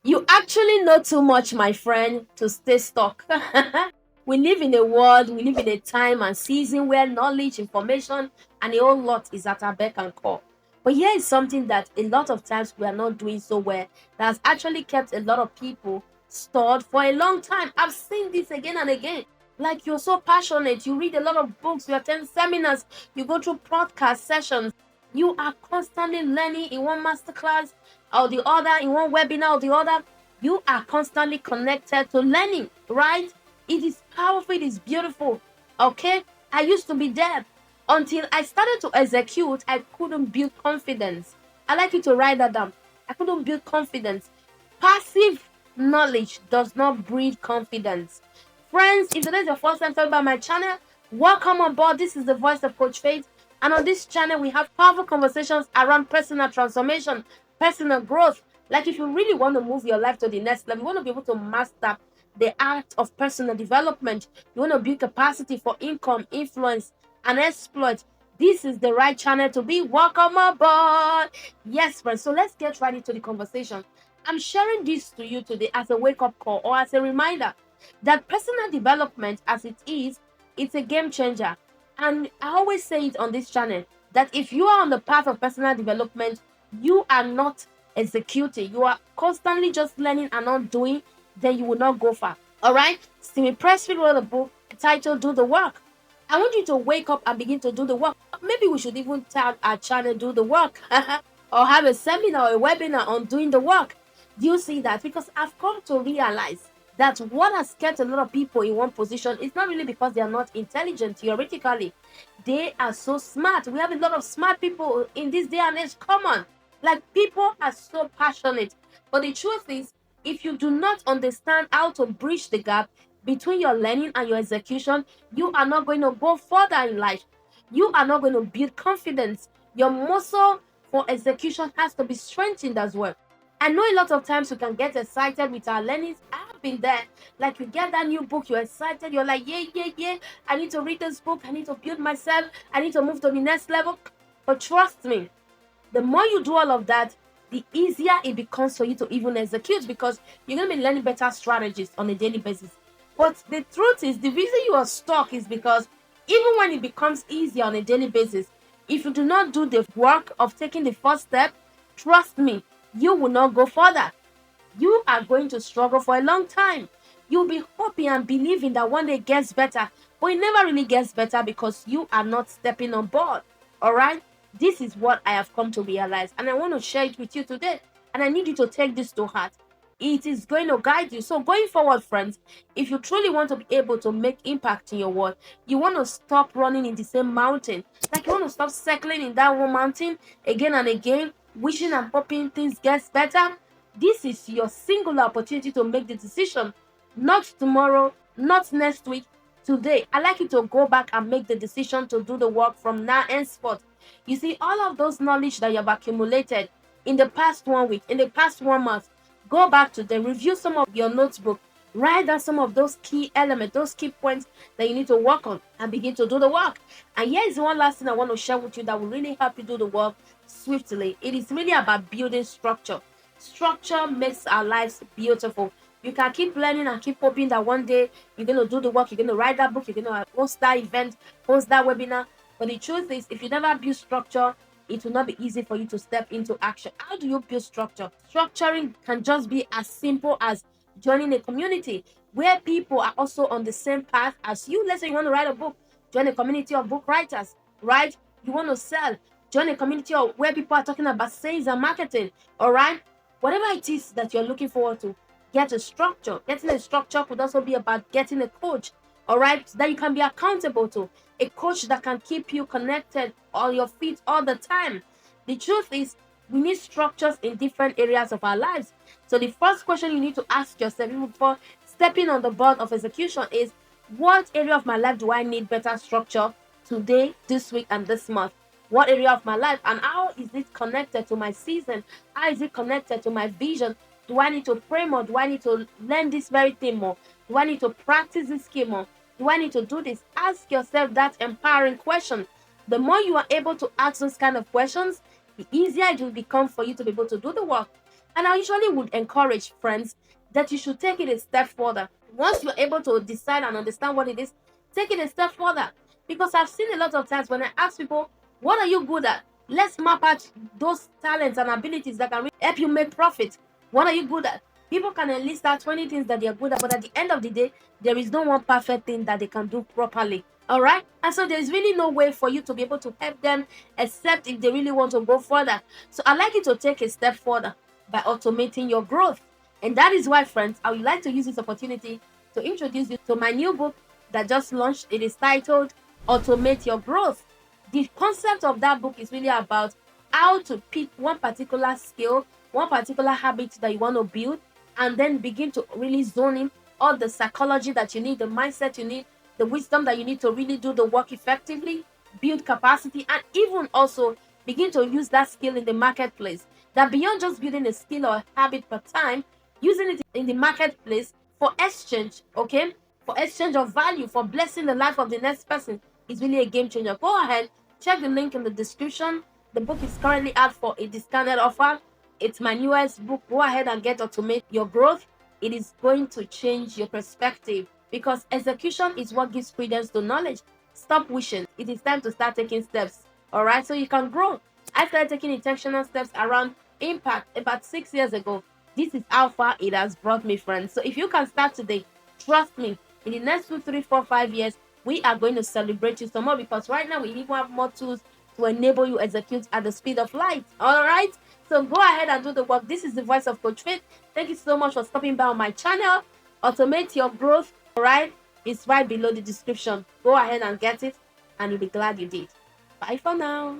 You actually know too much, my friend, to stay stuck. We live in a world, we live in a time and season where knowledge, information, and a whole lot is at our beck and call. But here is something that a lot of times we are not doing so well that has actually kept a lot of people stored for a long time. I've seen this again and again. Like you're so passionate, you read a lot of books, you attend seminars, you go through podcast sessions, you are constantly learning in one masterclass or the other, in one webinar or the other. You are constantly connected to learning, right? It is powerful, it is beautiful. Okay? I used to be there. Until I started to execute, I couldn't build confidence. I like you to write that down. I couldn't build confidence. Passive knowledge does not breed confidence. Friends, if today is your first time talking about my channel, welcome on board. This is the voice of Coach Faith. And on this channel, we have powerful conversations around personal transformation, personal growth. Like if you really want to move your life to the next level, you want to be able to master the art of personal development, you want to build capacity for income, influence, and exploit. This is the right channel to be. Welcome aboard. Yes, friends. So let's get right into the conversation. I'm sharing this to you today as a wake-up call or as a reminder that personal development, as it is, it's a game changer. And I always say it on this channel that if you are on the path of personal development, you are not executing, you are constantly just learning and not doing, then you will not go far. All right? Stephen Pressfield wrote a book titled Do the Work. I want you to wake up and begin to do the work. Maybe we should even tag our channel Do the Work or have a seminar or a webinar on doing the work. Do you see that? Because I've come to realize that what has kept a lot of people in one position is not really because they are not intelligent theoretically. They are so smart. We have a lot of smart people in this day and age. Come on. Like people are so passionate. But the truth is, if you do not understand how to bridge the gap between your learning and your execution, you are not going to go further in life. You are not going to build confidence. Your muscle for execution has to be strengthened as well. I know a lot of times we can get excited with our learnings. I've been there. Like you get that new book, you're excited, you're like, yeah, yeah, yeah. I need to read this book, I need to build myself, I need to move to the next level. But trust me, the more you do all of that, the easier it becomes for you to even execute because you're going to be learning better strategies on a daily basis. But the truth is, the reason you are stuck is because even when it becomes easier on a daily basis, if you do not do the work of taking the first step, trust me, you will not go further. You are going to struggle for a long time. You'll be hoping and believing that one day it gets better, but it never really gets better because you are not stepping on board. All right? This is what I have come to realize, and I want to share it with you today. And I need you to take this to heart. It is going to guide you. So, going forward, friends, if you truly want to be able to make impact in your world, you want to stop running in the same mountain. Like you want to stop circling in that one mountain again and again, wishing and hoping things gets better. This is your singular opportunity to make the decision. Not tomorrow, not next week, today. I like you to go back and make the decision to do the work from now henceforth. You see, all of those knowledge that you have accumulated in the past 1 week, in the past 1 month, go back to them, review some of your notebook, write down some of those key elements, those key points that you need to work on and begin to do the work. And here is one last thing I want to share with you that will really help you do the work swiftly. It is really about building structure. Structure makes our lives beautiful. You can keep learning and keep hoping that one day you're going to do the work, you're going to write that book, you're going to host that event, host that webinar. But the truth is, if you never build structure, it will not be easy for you to step into action. How do you build structure? Structuring can just be as simple as joining a community where people are also on the same path as you. Let's say you want to write a book, join a community of book writers, right? You want to sell, join a community of where people are talking about sales and marketing, all right? Whatever it is that you're looking forward to, get a structure. Getting a structure could also be about getting a coach, all right, that you can be accountable to. A coach that can keep you connected on your feet all the time. The truth is, we need structures in different areas of our lives. So the first question you need to ask yourself even before stepping on the board of execution is, what area of my life do I need better structure today, this week, and this month? What area of my life, and how is it connected to my season? How is it connected to my vision? Do I need to pray more? Do I need to learn this very thing more? Do I need to practice this skill more? Do I need to do this? Ask yourself that empowering question. The more you are able to ask those kind of questions, the easier it will become for you to be able to do the work. And I usually would encourage friends that you should take it a step further. Once you're able to decide and understand what it is, take it a step further. Because I've seen a lot of times when I ask people, what are you good at? Let's map out those talents and abilities that can really help you make profit. What are you good at? People can enlist out 20 things that they are good at, but at the end of the day, there is no one perfect thing that they can do properly. All right? And so there's really no way for you to be able to help them except if they really want to go further. So I'd like you to take a step further by automating your growth. And that is why, friends, I would like to use this opportunity to introduce you to my new book that just launched. It is titled Automate Your Growth. The concept of that book is really about how to pick one particular skill, one particular habit that you want to build, and then begin to really zone in all the psychology that you need, the mindset you need, the wisdom that you need to really do the work effectively, build capacity, and even also begin to use that skill in the marketplace. That beyond just building a skill or a habit per time, using it in the marketplace for exchange, okay? For exchange of value, for blessing the life of the next person is really a game changer. Go ahead, check the link in the description. The book is currently out for a discounted offer. It's my newest book. Go ahead and get Automate Your Growth. It is going to change your perspective because execution is what gives credence to knowledge. Stop wishing. It is time to start taking steps. All right, so you can grow. I started taking intentional steps around impact about 6 years ago. This is how far it has brought me, friends. So if you can start today, trust me, in the next 2, 3, 4, 5 years, we are going to celebrate you some more because right now we even have more tools to enable you execute at the speed of light. All right, so go ahead and do the work. This is the voice of Coach Faith. Thank you so much for stopping by on my channel. Automate Your Growth. All right, it's right below the description. Go ahead and get it, and you'll be glad you did. Bye for now.